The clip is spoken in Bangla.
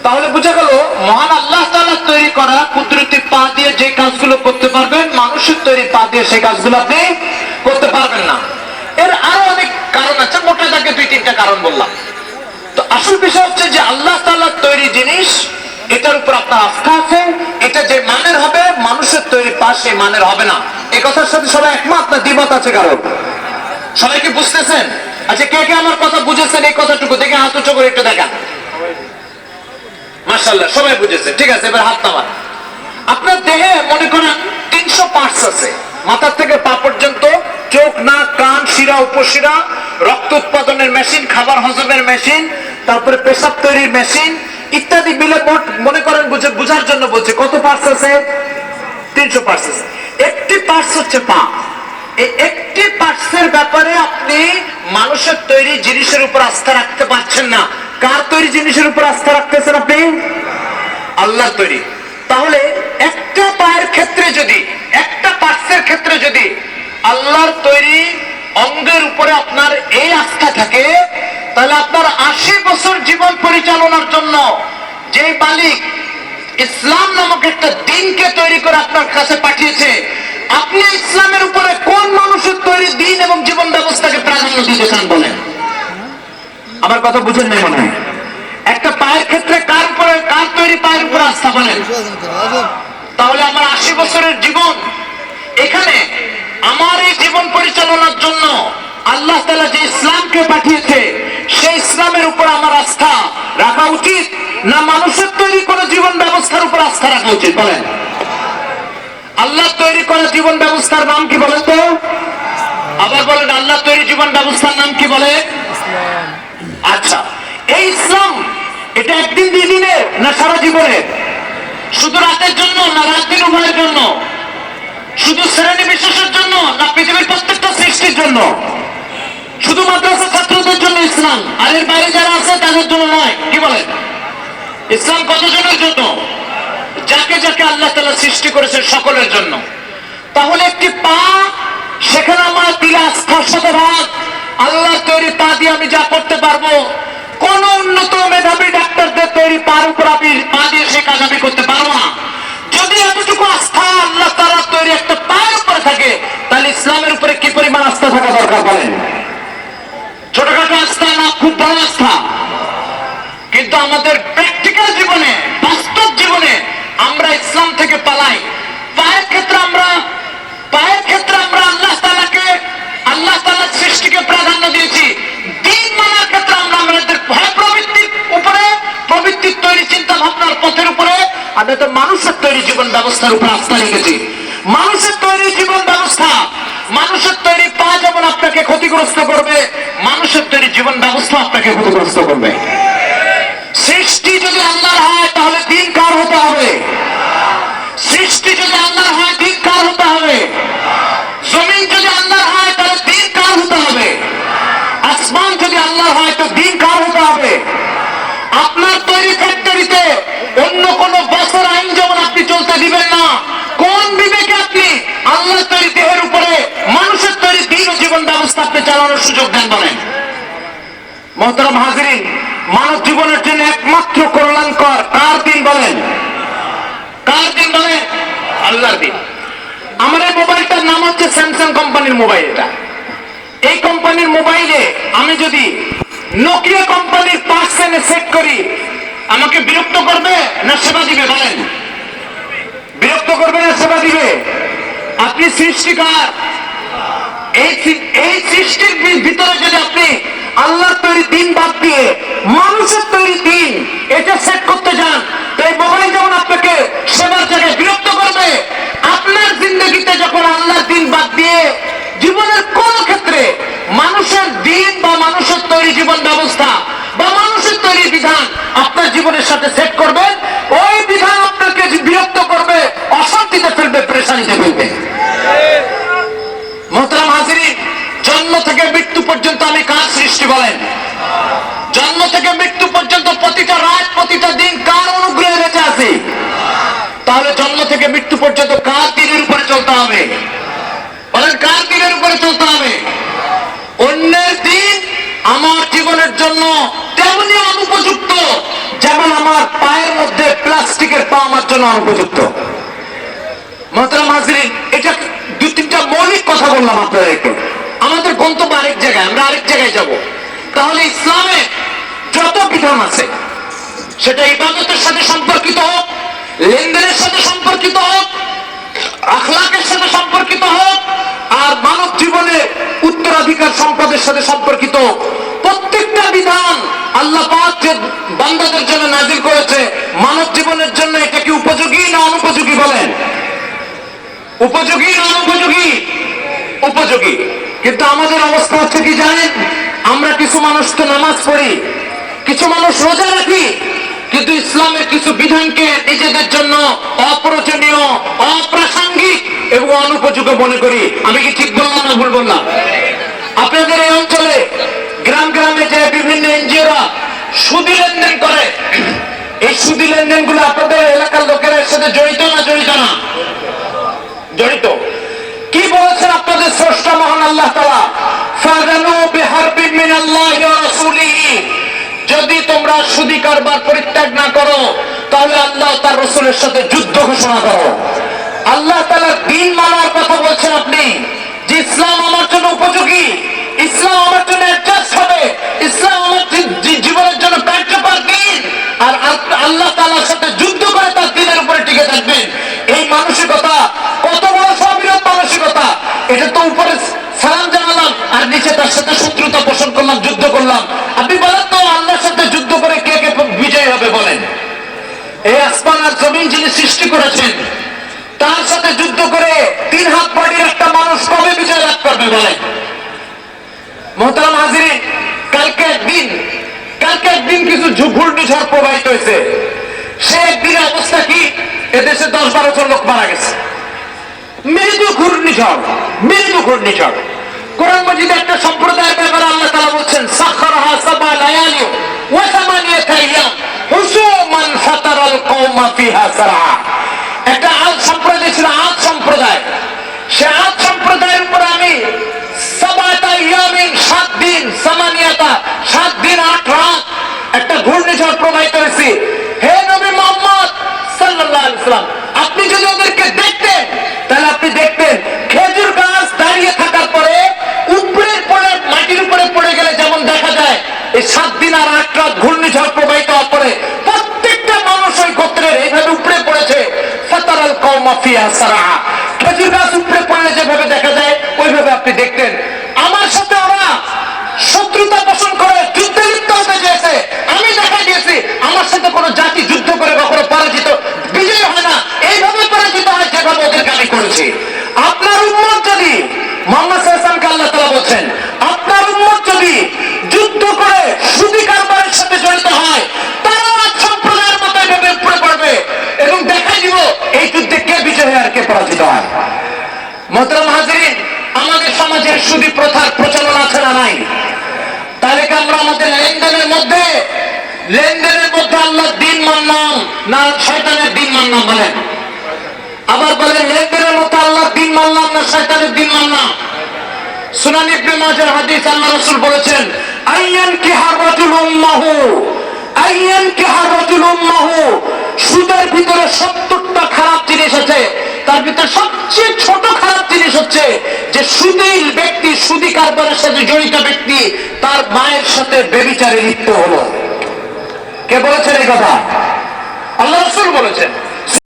তাহলে বোঝা গেল মহান আল্লাহ তাআলা তৈরি করা কুদরতি পা দিয়ে যে কাজগুলো করতে পারবেন, মানুষের তৈরি পা দিয়ে সেই কাজগুলো আপনি করতে পারবেন না। এর আরো অনেক কারণ আছে, মোটা দাগে 2-3টা কারণ বললাম। তো আসল বিষয় হচ্ছে যে আল্লাহ তাআলার তৈরি জিনিস, এটার উপর আপনার আস্থা আছে, এটা যে মানের হবে মানুষের তৈরি পা সেই মানের হবে না। এই কথার সাথে সবাই একমত না দ্বিমত আছে কারণ? সবাই কি বুঝতেছেন? আচ্ছা, কে কে আমার কথা বুঝেছেন? এই কথাটুকু দেখে হাত উঁচু করে একটু দেখান। মাশাআল্লাহ, সবাই বুঝেছে। ঠিক আছে, এবার হাত নামান। আপনার দেহে মনে করেন 300 পার্টস আছে, মাথা থেকে পা পর্যন্ত। চোখ, নাক, কান, শিরা, উপশিরা, রক্ত উৎপাদনের মেশিন, খাবার হজমের মেশিন, তারপরে পেশাব তৈরির মেশিন ইত্যাদি মিলে মোট মনে করেন বুঝার জন্য বলছে কত পার্টস আছে? 300 পার্টস আছে। একটি পার্টস হচ্ছে পা। এই একটি পার্টসের ব্যাপারে আপনি মানুষের তৈরি জিনিসের উপর আস্থা রাখতে পারছেন না। কার তৈরি জিনিসের উপর আস্থা রাখতেছেন আপনি? আল্লাহর তৈরি। তাহলে একটা পায়ের ক্ষেত্রে যদি, একটা পার্টসের ক্ষেত্রে যদি আল্লাহর তৈরি অঙ্গের উপরে আপনার এই আস্থা থাকে, তাহলে আপনার 80 বছর জীবন পরিচালনার জন্য যে মালিক ইসলাম নামক একটা দিনকে তৈরি করে আপনার কাছে পাঠিয়েছে, আপনি ইসলামের উপরে কোন মানুষের তৈরি দিন এবং জীবন ব্যবস্থাকে প্রাধান্য দিতে চান বলেন? আমার কথা বুঝেন নাই মনে হয়। একটা পায়ের ক্ষেত্রে কার উপরে, কার তৈরি পায়ের উপর আস্থা বলেন? তাহলে আমার 80 বছরের জীবন, এখানে আমার এই জীবন পরিচালনার জন্য আল্লাহ তাআলা যে ইসলামকে পাঠিয়েছে সেই ইসলামের উপর আমার আস্থা রাখা উচিত, না মানুষের তৈরি করা জীবন ব্যবস্থার উপর আস্থা রাখা উচিত বলেন? আল্লাহ তৈরি করা জীবন ব্যবস্থার নাম কি বলেন তো? আবার বলেন, আল্লাহ তৈরি জীবন ব্যবস্থার নাম কি বলে? আচ্ছা, এই ইসলাম এটা একদিন দিনের না সারা জীবনের? শুধু রাতের জন্য না রাত দিন উভয়ের জন্য? শুধু শ্রেণী বিশেষের জন্য না পৃথিবীর প্রত্যেকটা সৃষ্টির জন্য? শুধু মাদ্রাসা ছাত্রদের জন্য ইসলাম, আর এর বাইরে যারা আছে তাদের জন্য নয়? কি বলেন? ইসলাম কতজনের জন্য? যাকে যাকে আল্লাহ তাআলা সৃষ্টি করেছে সকলের জন্য। তাহলে একটি পা, সেখানে আমার দিলে আস্থার সাথে ভাগ, আল্লাহ তৈরি পা দিয়ে আমি যা করতে পারবো, কোন উন্নত মেধাবী ডাক্তারদের তৈরি পার উপর আমি পা দিয়ে সে কাজ আমি করতে পারবো না। যদি এতটুকু আস্থা আল্লাহ তাআলার তৈরি একটা পায়ের উপরে থাকে, তাহলে ইসলামের উপরে কি পরিমাণ আস্থা থাকা দরকার বলেন? ছোটখাটো আস্থা না খুব বড় আস্থা? কিন্তু আমাদের প্র্যাকটিক্যাল জীবনে, বাস্তব জীবনে আমরা ইসলাম থেকে পালাই। পায়ের ক্ষেত্রে আমরা আল্লাহ তাআলার সৃষ্টিকে প্রাধান্য দিয়েছি। দিন মানার ক্ষেত্রে আমরা আমাদের ভয় প্রবৃত্তির উপরে, প্রবৃত্তির তৈরি চিন্তা ভাবনার পথের উপরে, আমাদের মানুষের তৈরি জীবন ব্যবস্থার উপর আস্থা রেখেছি। মানুষের তৈরি জীবন ব্যবস্থা, মানুষের তৈরি পা যেমন আপনাকে ক্ষতিগ্রস্ত করবে, মানুষের তৈরি জীবন ব্যবস্থা আপনাকে ক্ষতিগ্রস্ত করবে। সৃষ্টি যদি আল্লাহর হয় তাহলে দিন কার হতে হবে? সৃষ্টি যদি আল্লাহর হয় দিন কার হতে হবে? জমিন যদি আল্লাহর হয় তাহলে দিন কার হতে হবে? আসমান যদি আল্লাহর হয় তো দিন কার হতে হবে? আপনার তৈরি ফ্যাক্টরিতে অন্য কোন বছর আইন যেমন আপনি চলতে দিবেন না, কোন বিবেকে আপনি আল্লাহর তৈরি দেহের উপরে মানুষের তৈরি দিন ও জীবন ব্যবস্থা আপনি চালানোর সুযোগ দেন বলেন? মুহতারাম হাজিরিন, মানব জীবনের জন্য একমাত্র কল্যাণকর কার দিন বলেন? কার দিন বলেন? আল্লাহর দিন। আমার এই মোবাইলটার নাম হচ্ছে স্যামসাং কোম্পানির মোবাইল। এটা এই কোম্পানির মোবাইলে আমি যদি নোকিয়া কোম্পানির পার্টস এনে সেট করি, আমাকে বিরক্ত করবে না সেবা দিবে বলেন? বিরক্ত করবে না সেবা দিবে? আপনি সৃষ্টিকার, এই সৃষ্টির ভিতরে যদি আপনি আল্লাহর তৈরি দিন বাদ দিয়ে মানুষের তৈরি দিন এটা সেট করতে যান, তো এই মোবাইল যেমন আপনাকে সেবার জায়গায় বিরক্ত করবে, আপনার জিন্দগিতে যখন আল্লাহর দিন বাদ দিয়ে জীবনের কোন ক্ষেত্রে মানুষের দিন বা মানুষের তৈরি জীবন ব্যবস্থা বা মানুষের তৈরি বিধান আপনার জীবনের সাথে সেট করবেন, ওই বিধান আপনাকে বিরক্ত করবে, অশান্তিতে ফেলবে, পেরেশানিতে ফেলবে। মুহতারাম হাজিরিন, জন্ম থেকে মৃত্যু পর্যন্ত আমি কার সৃষ্টি বলেন? জন্ম থেকে মৃত্যু পর্যন্ত প্রতিটা রাত, প্রতিটা দিন কার অনুগ্রহে বেঁচে আছি? তাহলে জন্ম থেকে মৃত্যু পর্যন্ত কার দিনের উপরে চলতে হবে বলেন? কার দিনের উপরে চলতে হবে? অন্যের দিন আমার জীবনের জন্য তেমনি অনুপযুক্ত যেমন আমার পায়ের জন্য অনুপযুক্ত। মোহতারাম হাজরিন, এটা দুই তিনটা মৌলিক কথা বললাম আপনাদেরকে। আমাদের গন্তব্য আরেক জায়গায়, আমরা আরেক জায়গায় যাব। তাহলে ইসলামে যত বিধান আছে, সেটা ইবাদতের সাথে সম্পর্কিত হোক, লেনদেনের সাথে সম্পর্কিত হোক, আখলাকের সাথে সম্পর্কিত হোক, আর মানব জীবনে উত্তরাধিকার সম্পদের সাথে সম্পর্কিত হোক, প্রত্যেকটা বিধান আল্লাহ পাক যে বান্দাদের জন্য নাজিল করেছে মানব জীবনের জন্য, এটা কি উপযোগী না অনুপযোগী? বলেন, উপযোগী না অনুপযোগী? উপযোগী। কিন্তু আমাদের অবস্থা হচ্ছে কি জানেন? আমরা কিছু মানুষ তো নামাজ পড়ি, কিছু মানুষ রোজা রাখি, কিন্তু ইসলামের কিছু বিধানকে নিজেদের জন্য অপ্রয়োজনীয়, অপ্রাসঙ্গিক এবং অনুপযোগী মনে করি। আমি কি ঠিক বললাম না ভুল বললাম? আপনাদের এই অঞ্চলে গ্রাম গ্রামে যে বিভিন্ন এনজিওরা সুদী লেনদেন করে, এই সুদী লেনদেন গুলো আপনাদের এলাকার লোকেরা এর সাথে জড়িত না জড়িত না? জড়িত। কি বলেছেন আপনাদের স্রষ্টা মহান আল্লাহ তাআলা? ফাযানু বিহারবিন মিনাল্লাহি ওয়া রাসূলিহি, যদি তোমরা সুদী কারবার পরিত্যাগ না করো তাহলে আল্লাহ তার রাসূলের সাথে যুদ্ধ ঘোষণা করো। আল্লাহ তাআলা দ্বীন মানার কথা বলছেন আপনি, যে ইসলাম আমার জন্য উপযোগী, ইসলাম আমার জন্য অ্যাডজাস্ট হবে, ইসলাম আমার জীবনের জন্য কার্যকর দ্বীন, আর আল্লাহ তাআলার সাথে যুদ্ধ করে তার দ্বীনের উপরে টিকে থাকবেন। এই মানসিকতা কত বড় স্বাভাবিক মানসিকতা! এটা তো উপরে সালাম জানালাম আর নিচে তার সাথে শত্রুতা পোষণ করলাম, যুদ্ধ করলাম। আপনি বলেন তো, আল্লাহর সাথে যুদ্ধ করে কে কে বিজয় হবে? বলেন। এই আসমান আর জমিন যিনি সৃষ্টি করেছেন তার সাথে যুদ্ধ করে 3 হাত বাড়ির একটা মানুষ কবে বিজয় লাভ করবে? বলেন। মোহতারাম হাজিরিন, কালকে একদিন কিছু ঘূর্ণিঝড় প্রবাহিত হয়েছে। সে একদিনের অবস্থা কি? এদেশে 10-12 জন লোক মারা গেছে। মৃদু ঘূর্ণিঝড়। কোরআন মাজিদে একটা সম্প্রদায়ের ব্যাপারে আল্লাহ তাআলা বলছেন, সাখারাহা সাবা লায়ালি ওয়া সামানিয়াতা আইয়াম হুসুমান ফাতারাল কওমা ফিহা সারআ। একটা আদ সম্প্রদায় ছিল, আদ সম্প্রদায়। সে আদ সম্প্রদায়ের উপর আমি সাবাতা আইয়ামিন 7 দিন, সামানিয়াতা 7 দিন 8 রাত একটা ঘূর্ণিঝড় প্রবাহিত হয়েছে। হে নবী মুহাম্মদ সাল্লাল্লাহু আলাইহি ওয়াসাল্লাম, আপনি যদি ওদেরকে দেখতেন তাহলে আপনি দেখতেন খেজুর গাছ দাঁড়িয়ে থাকার পরে উপরের পরে মাটির উপরে পড়ে গেলে যেমন দেখা যায়, এই 7 দিন আর 8 রাত ঘূর্ণিঝড় প্রবাহিত হওয়ার পরে প্রত্যেকটা মানুষ ওই গোত্রের এইভাবে উপরে পড়েছে। ফাতারাল কওমা ফিহা সারআ, খেজুর গাছ উপরে পড়লে যেভাবে দেখা যায় ওইভাবে আপনি দেখতেন। আমার সাথে ওরা শত্রুতা পোষণ করে যুদ্ধে লিপ্ত হতে চেয়েছে। আমি দেখাই দিয়েছি আমার সাথে কোনো জাতি যুদ্ধ করে কখনো পরাজিত বিজয় হয় না, এইভাবে পরাজিত হয় যেভাবে ওদেরকে আমি করেছি। আপনার উম্মত যদি, মুহাম্মদ সাল্লাল্লাহু আলাইহি ওয়াসাল্লাম আল্লাহ তাআলা বলছেন, আপনার উম্মত যদি যুদ্ধ করে সুদী কারবারের সাথে জড়িত হয়, তারাও আজ সম্প্রদায়ের মতো এভাবে উপরে পড়বে এবং দেখাই দিব এই যুদ্ধে কে বিজয় হয় আর কে পরাজিত হয়। মোহতারাম হাজিরিন, আমাদের সমাজের সুদী প্রথার প্রচলন আছে না নাই? তাহলে কি আমরা আমাদের লেনদেনের মধ্যে আল্লাহর দ্বীন মানলাম না শয়তানের দ্বীন মানলাম? বলেন। আবার বলেন, লেনদেনের মধ্যে আল্লাহর দ্বীন মানলাম না শয়তানের দ্বীন মানলাম? সুনান ইবনে মাজার হাদিস, আল্লাহ রাসূল বলেছেন, আইয়ান কিহার রাজুল উম্মাহু, সুদের ভিতরে 70টা খারাপ জিনিস আছে, তার ভিতরে সবচেয়ে ছোট খারাপ জিনিস হচ্ছে যে সুদী ব্যক্তি, সুদী কারবারের সাথে জড়িত ব্যক্তি তার মায়ের সাথে ব্যভিচারে লিপ্ত হলো। কে বলেছেন এই কথা? আল্লাহ রাসূল বলেছেন।